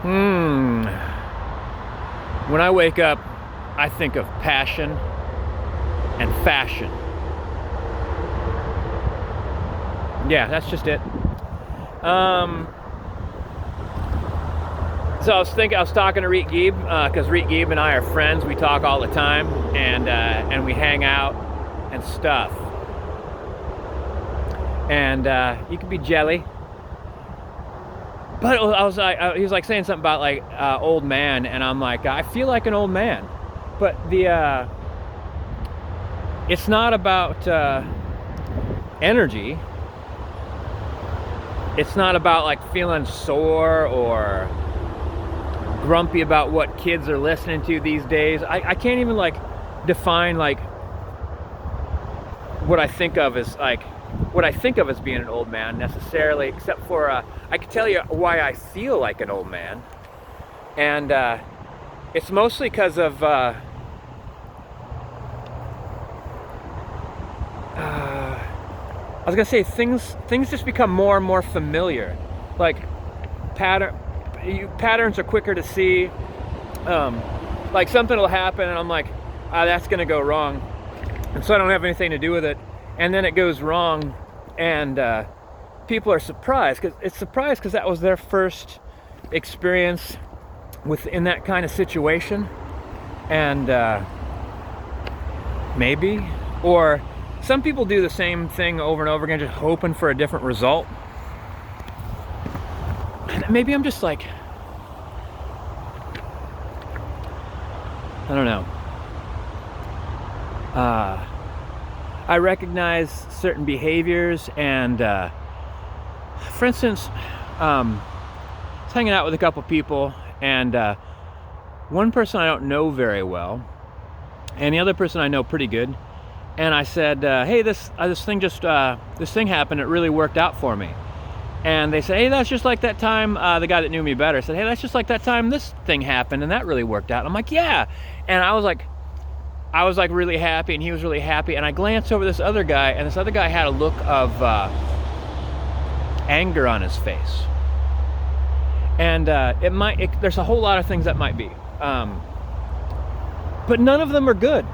Hmm. When I wake up, I think of passion and fashion. Yeah, that's just it. Um, so I was talking to Reet Geeb, because Reet Geeb and I are friends. We talk all the time, and we hang out and stuff. And you could be jelly. But I was like, he was like saying something about like old man, and I'm like, I feel like an old man. But it's not about energy. It's not about like feeling sore or grumpy about what kids are listening to these days. I can't even like define like what I think of as being an old man necessarily, except for I can tell you why I feel like an old man, and it's mostly because of I was gonna say things just become more and more familiar, like patterns are quicker to see. Like something will happen and I'm like, that's gonna go wrong, and so I don't have anything to do with it, and then it goes wrong, and people are surprised because that was their first experience within that kind of situation, and maybe, or some people do the same thing over and over again, just hoping for a different result. And maybe I'm just like, I don't know. I recognize certain behaviors, and for instance, I was hanging out with a couple people, and one person I don't know very well, and the other person I know pretty good. And I said, hey, this thing happened. It really worked out for me. And they said, hey, that's just like that time. The guy that knew me better said, hey, that's just like that time this thing happened, and that really worked out. And I'm like, yeah. And I was like really happy, and he was really happy. And I glanced over this other guy, and this other guy had a look of anger on his face. And there's a whole lot of things that might be, but none of them are good.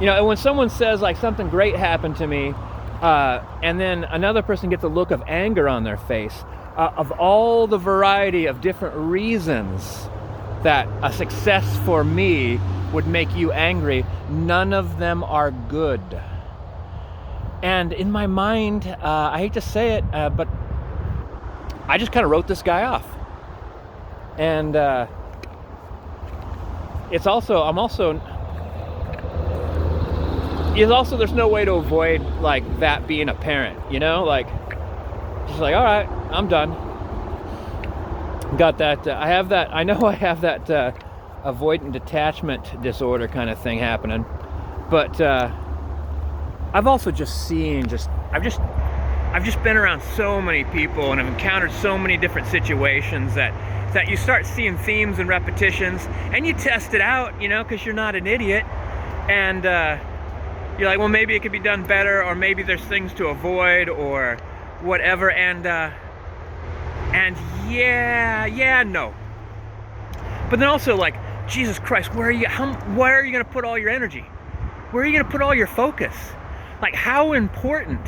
You know, when someone says like something great happened to me, and then another person gets a look of anger on their face, of all the variety of different reasons that a success for me would make you angry, none of them are good. And in my mind, I hate to say it, but I just kind of wrote this guy off. And there's no way to avoid like that being apparent, you know, like just like, all right, I'm done. Got that. I have that avoidant detachment disorder kind of thing happening. But I've also just seen I've just been around so many people, and I've encountered so many different situations that you start seeing themes and repetitions, and you test it out, you know, because you're not an idiot, and you're like, well, maybe it could be done better, or maybe there's things to avoid, or whatever, and no. But then also, like, Jesus Christ, where are you going to put all your energy? Where are you going to put all your focus? Like, how important,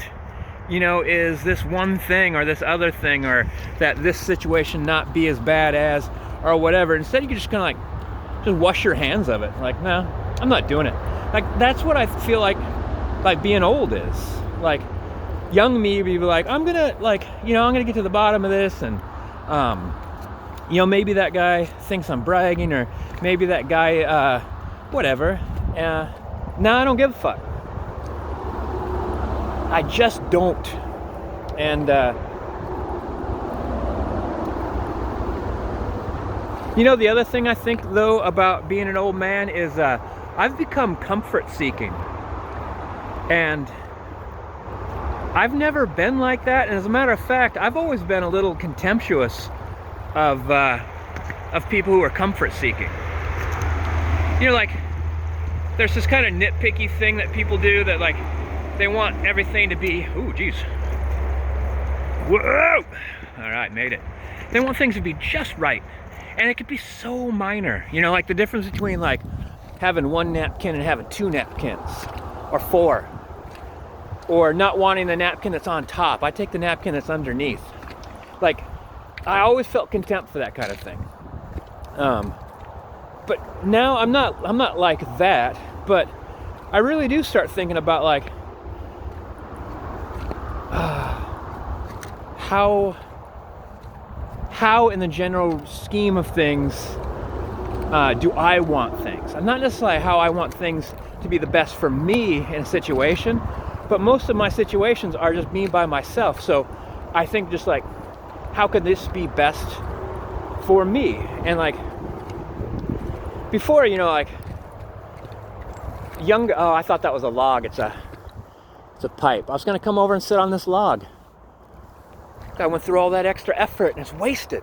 you know, is this one thing or this other thing, or that this situation not be as bad as, or whatever? Instead, you can just kind of like, just wash your hands of it. Like, no, I'm not doing it. Like, that's what I feel like being old is. Like, young me would be like, I'm gonna get to the bottom of this, and you know, maybe that guy thinks I'm bragging, or maybe that guy whatever. Now I don't give a fuck. I just don't. And you know, the other thing I think though about being an old man is I've become comfort seeking, and I've never been like that. And as a matter of fact, I've always been a little contemptuous of people who are comfort seeking. You know, like, there's this kind of nitpicky thing that people do, that like they want everything to be, ooh, geez, whoa, all right, made it. They want things to be just right. And it could be so minor. You know, like the difference between like having one napkin and having two napkins or four. Or not wanting the napkin that's on top. I take the napkin that's underneath. Like, I always felt contempt for that kind of thing. But now I'm not like that, but I really do start thinking about like how in the general scheme of things do I want things. I'm not necessarily how I want things to be the best for me in a situation, but most of my situations are just me by myself. So I think just like, how could this be best for me? And like before, you know, like oh, I thought that was a log. It's a pipe. I was gonna come over and sit on this log. I went through all that extra effort and it's wasted.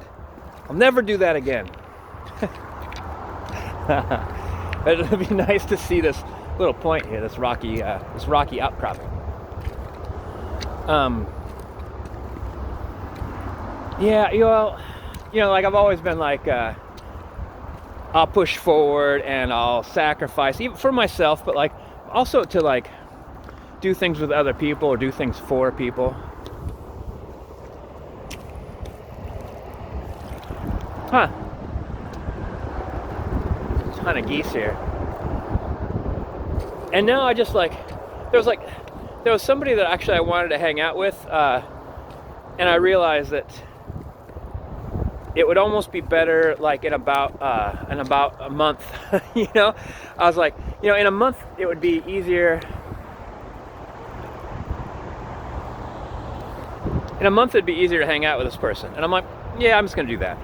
I'll never do that again. It would be nice to see this little point here, this rocky outcropping. Yeah, you know, like I've always been like, I'll push forward and I'll sacrifice, even for myself, but like also to like do things with other people or do things for people. Huh. A ton of geese here. And now I just like, there was somebody that actually I wanted to hang out with, and I realized that it would almost be better like in about a month. You know, I was like, you know, in a month it would be easier. In a month it'd be easier to hang out with this person, and I'm like, yeah, I'm just gonna do that.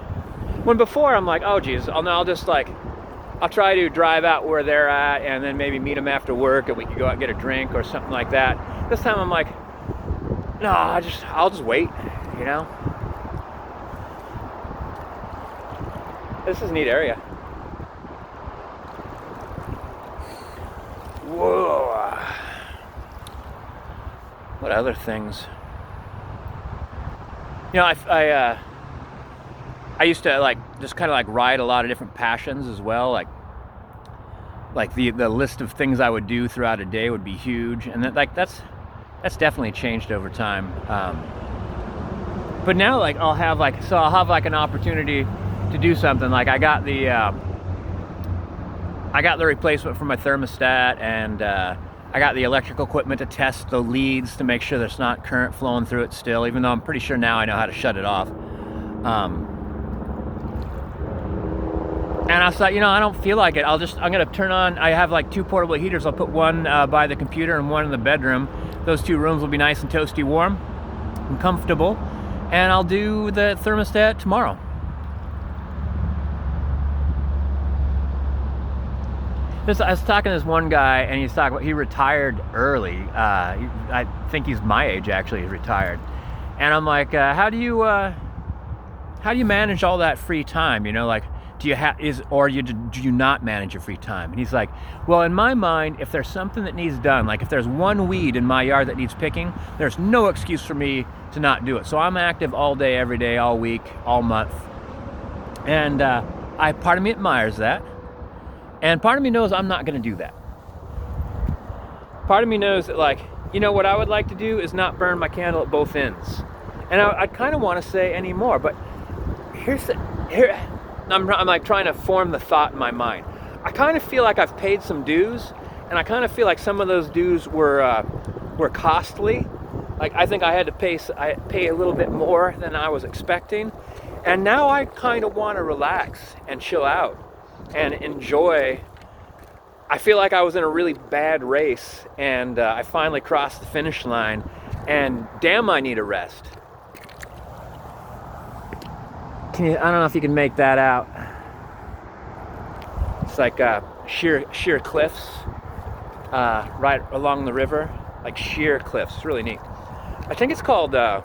When before I'm like, oh geez, I'll just like, I'll try to drive out where they're at and then maybe meet them after work and we could go out and get a drink or something like that. This time I'm like, no, I'll just wait, you know? This is a neat area. Whoa. What other things? You know, I used to like just kind of like ride a lot of different passions as well. Like the list of things I would do throughout a day would be huge, and that's definitely changed over time. But now like I'll have like an opportunity to do something. Like I got the replacement for my thermostat, and I got the electrical equipment to test the leads to make sure there's not current flowing through it still, even though I'm pretty sure now I know how to shut it off. And I was like, you know, I don't feel like it. I'm gonna turn on, I have like 2 portable heaters. I'll put one by the computer and one in the bedroom. Those 2 rooms will be nice and toasty warm and comfortable. And I'll do the thermostat tomorrow. I was talking to this one guy, and he's talking about, he retired early. I think he's my age actually, he's retired. And I'm like, how do you manage all that free time? You know, like, do you not manage your free time? And he's like, well, in my mind, if there's something that needs done, like if there's one weed in my yard that needs picking, there's no excuse for me to not do it. So I'm active all day, every day, all week, all month. And part of me admires that. And part of me knows I'm not going to do that. Part of me knows that, like, you know, what I would like to do is not burn my candle at both ends. And I kind of want to say anymore, but I'm like trying to form the thought in my mind. I kind of feel like I've paid some dues, and I kind of feel like some of those dues were costly. Like I think I had to pay a little bit more than I was expecting, and now I kind of want to relax and chill out and enjoy. I feel like I was in a really bad race, and I finally crossed the finish line, and damn, I need a rest. I don't know if you can make that out. It's like sheer cliffs right along the river, like sheer cliffs. It's really neat. I think it's called oh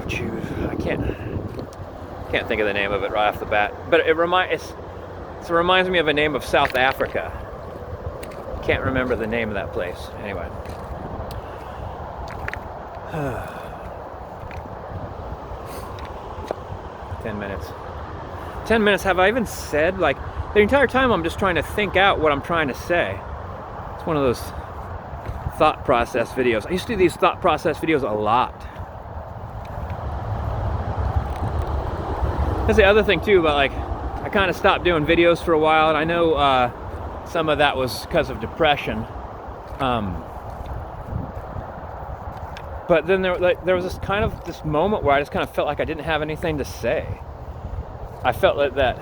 shoot, I can't think of the name of it right off the bat, but it reminds me of a name of South Africa. Can't remember the name of that place. Anyway. 10 minutes. 10 minutes, have I even said, like, the entire time I'm just trying to think out what I'm trying to say. It's one of those thought process videos. I used to do these thought process videos a lot. That's the other thing too, but like, I kind of stopped doing videos for a while, and I know some of that was because of depression. But then there was this moment where I just kind of felt like I didn't have anything to say. I felt like that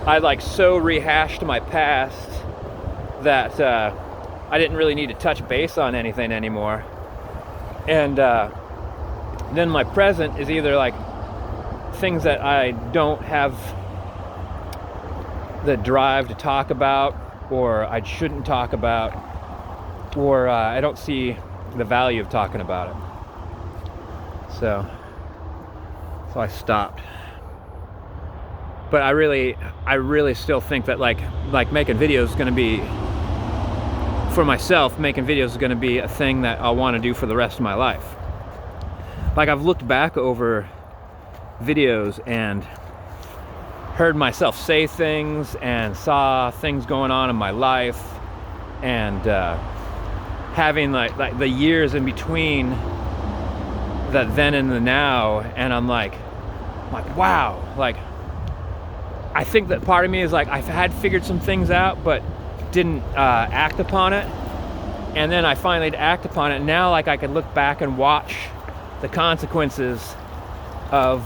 I like so rehashed my past that I didn't really need to touch base on anything anymore. And then my present is either like things that I don't have the drive to talk about, or I shouldn't talk about, or I don't see the value of talking about it. So I stopped. But I really still think that like making videos is going to be, for myself, making videos is going to be a thing that I'll want to do for the rest of my life. Like, I've looked back over videos and heard myself say things and saw things going on in my life, and having like the years in between the then and the now, and I'm like wow, like I think that part of me is like, I had figured some things out but didn't act upon it, and then I finally act upon it, and now like I can look back and watch the consequences of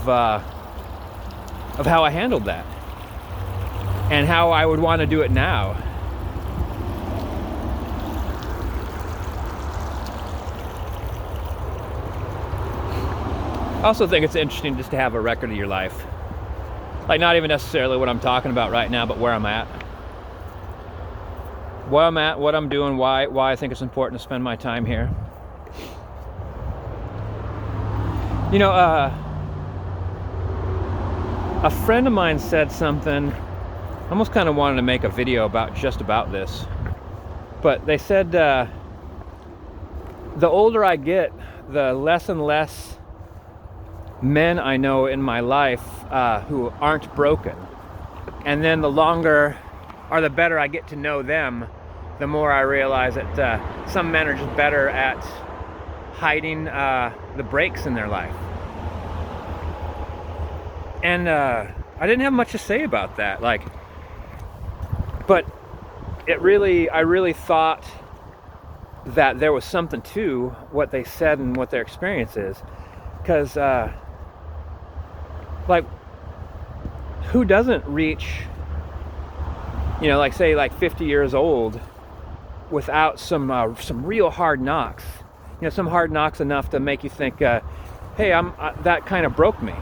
how I handled that and how I would want to do it now. I also think it's interesting just to have a record of your life. Like, not even necessarily what I'm talking about right now, but where I'm at. Where I'm at, what I'm doing, why I think it's important to spend my time here. You know, a friend of mine said something, I almost kind of wanted to make a video about this, but they said the older I get, the less and less men I know in my life who aren't broken, and then the longer or the better I get to know them, the more I realize that some men are just better at hiding the breaks in their life. And I didn't have much to say about that, like, but I really thought that there was something to what they said and what their experience is, because like, who doesn't reach, you know, like, say, like 50 years old without some real hard knocks, you know, some hard knocks enough to make you think, hey, that kind of broke me.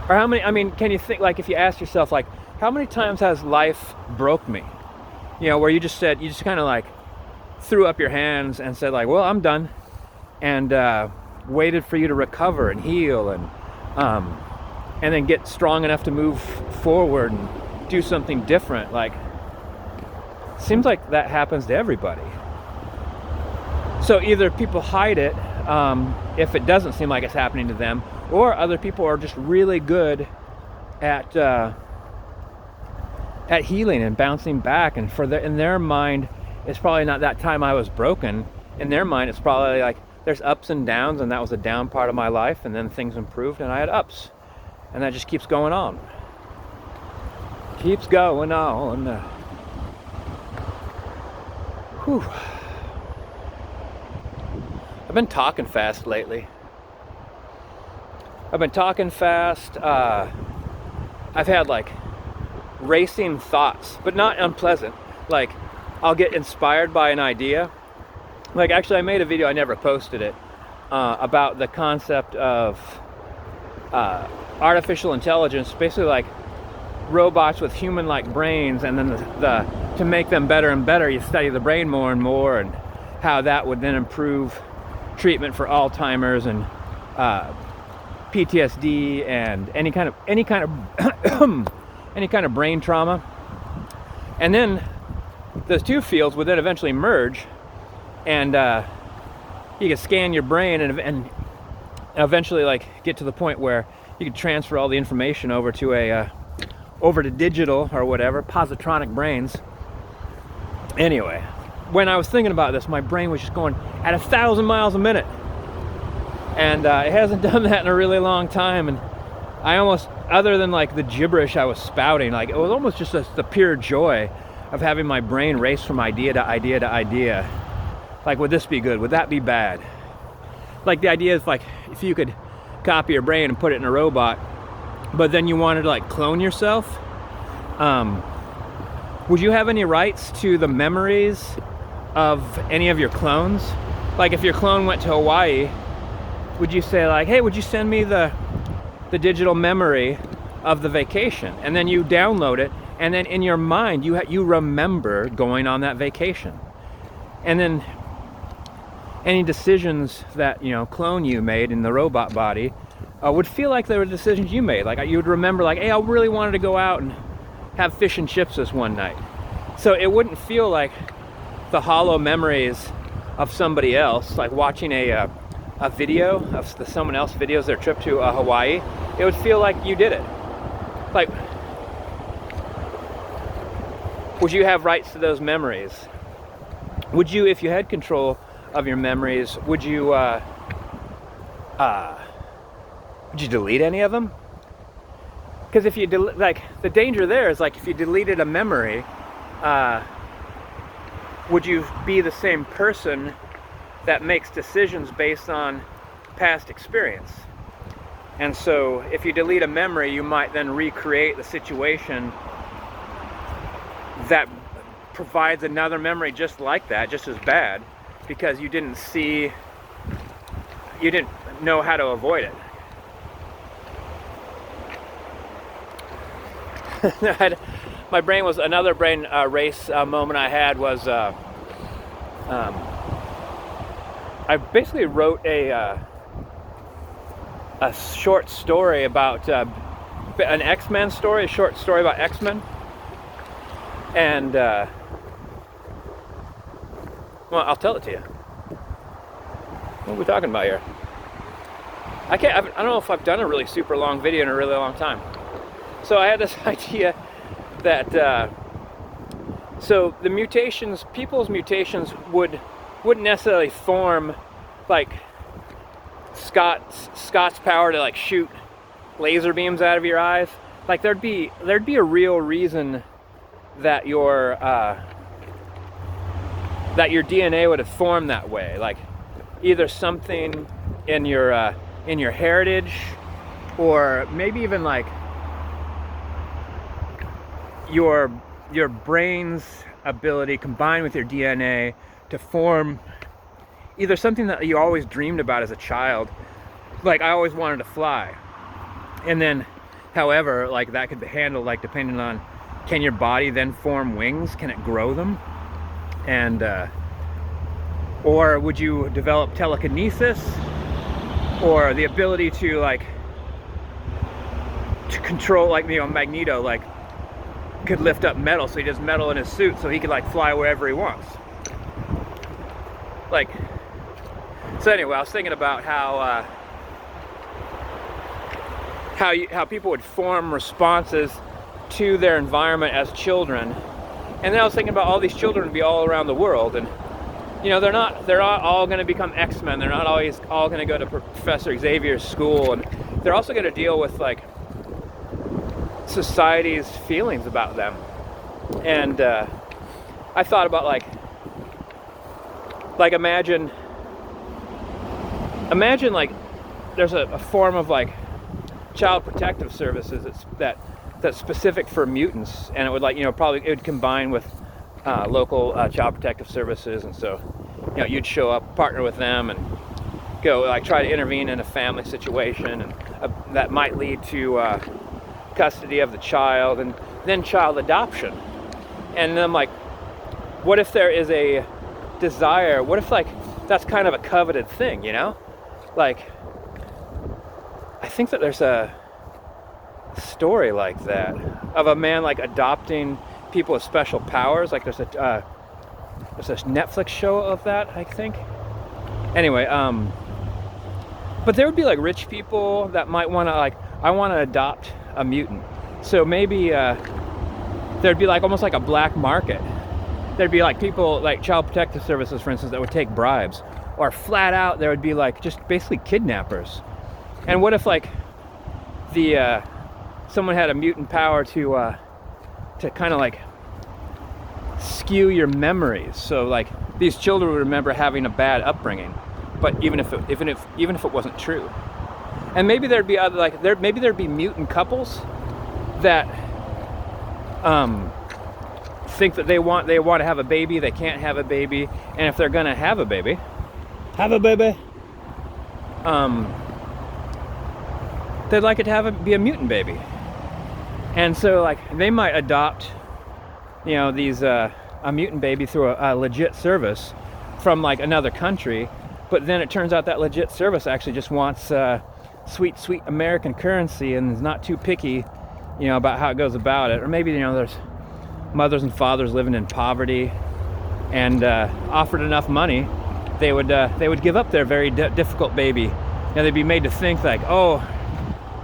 Or how many, I mean, can you think, like, if you ask yourself, like, how many times has life broke me? You know, where you just kind of like threw up your hands and said, like, well, I'm done, and waited for you to recover and heal, and then get strong enough to move forward and do something different. Like, seems like that happens to everybody. So either people hide it if it doesn't seem like it's happening to them, or other people are just really good at healing and bouncing back, and in their mind, it's probably not that time I was broken. In their mind, it's probably like, there's ups and downs, and that was a down part of my life, and then things improved and I had ups, and that just keeps going on. Keeps going on. Whew. I've been talking fast lately. I've had like racing thoughts, but not unpleasant. Like, I'll get inspired by an idea. Like, actually, I made a video, I never posted it, about the concept of artificial intelligence, basically like robots with human-like brains, and then to make them better and better, you study the brain more and more, and how that would then improve treatment for Alzheimer's and PTSD and any kind of brain trauma. And then those two fields would then eventually merge, and you can scan your brain and eventually like get to the point where you could transfer all the information over to digital or whatever, positronic brains. Anyway, when I was thinking about this, my brain was just going at 1,000 miles a minute, and it hasn't done that in a really long time. And I almost, other than like the gibberish I was spouting, like it was almost just the pure joy of having my brain race from idea to idea to idea. Like, would this be good? Would that be bad? Like, the idea is like, if you could copy your brain and put it in a robot, but then you wanted to like clone yourself, would you have any rights to the memories of any of your clones? Like, if your clone went to Hawaii, would you say like, hey, would you send me the digital memory of the vacation? And then you download it, and then in your mind you remember going on that vacation. And then any decisions that, you know, clone you made in the robot body would feel like they were decisions you made. Like, you would remember like, hey, I really wanted to go out and have fish and chips this one night. So it wouldn't feel like the hollow memories of somebody else, like watching a video of someone else's videos, their trip to Hawaii. It would feel like you did it. Like, would you have rights to those memories? Would you, if you had control of your memories, would you delete any of them? Because if you like, the danger there is like, if you deleted a memory, would you be the same person that makes decisions based on past experience? And so if you delete a memory, you might then recreate the situation that provides another memory just like that, just as bad, because you didn't know how to avoid it. My brain was, another brain race moment I had was, I basically wrote a short story about an X-Men story, a short story about X-Men. And well, I'll tell it to you. What are we talking about here? I don't know if I've done a really super long video in a really long time. So I had this idea that so the mutations, people's mutations wouldn't necessarily form like Scott's power to like shoot laser beams out of your eyes. Like, there'd be a real reason that your DNA would have formed that way. Like, either something in your heritage, or maybe even like your brain's ability combined with your DNA to form either something that you always dreamed about as a child. Like, I always wanted to fly. And then, however, like, that could be handled, like, depending on, can your body then form wings? Can it grow them? And or would you develop telekinesis, or the ability to, like, to control, like, you know, Magneto, like, could lift up metal, so he does metal in his suit so he could, like, fly wherever he wants. Like, so anyway, I was thinking about how people would form responses to their environment as children. And then I was thinking about all these children would be all around the world, and, you know, they're not all going to become X-Men. They're not always all going to go to Professor Xavier's school, and they're also going to deal with, like, society's feelings about them. And I thought about like imagine like there's a form of like child protective services that's specific for mutants, and it would, like, you know, probably it would combine with local child protective services. And so, you know, you'd show up, partner with them, and go, like, try to intervene in a family situation, and that might lead to custody of the child, and then child adoption. And then I'm like, what if there is a desire? What if, like, that's kind of a coveted thing, you know? Like, I think that there's a story like that of a man, like, adopting people with special powers. Like, there's a Netflix show of that, I think. Anyway, But there would be like rich people that might want to, like, I want to adopt a mutant. So maybe there'd be like almost like a black market. There'd be like people like Child Protective Services, for instance, that would take bribes. Or flat out, there would be like just basically kidnappers. And what if like the someone had a mutant power to kind of like skew your memories? So like these children would remember having a bad upbringing, but even if it wasn't true. And maybe there'd be other, like maybe there'd be mutant couples that think that they want to have a baby, they can't have a baby, and if they're gonna have a baby, they'd like it to be a mutant baby. And so like they might adopt, you know, these a mutant baby through a legit service from like another country, but then it turns out that legit service actually just wants sweet American currency and is not too picky, you know, about how it goes about it. Or maybe, you know, there's mothers and fathers living in poverty and offered enough money, they would give up their very difficult baby. You know, they'd be made to think like, oh,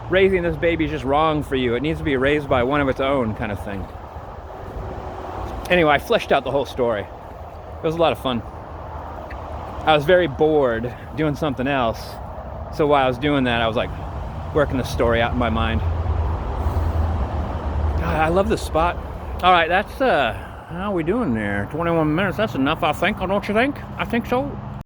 raising this baby is just wrong for you. It needs to be raised by one of its own, kind of thing. Anyway, I fleshed out the whole story. It was a lot of fun. I was very bored doing something else. So while I was doing that, I was like working the story out in my mind. God, I love this spot. All right, that's how are we doing there? 21 minutes, that's enough, I think, don't you think? I think so.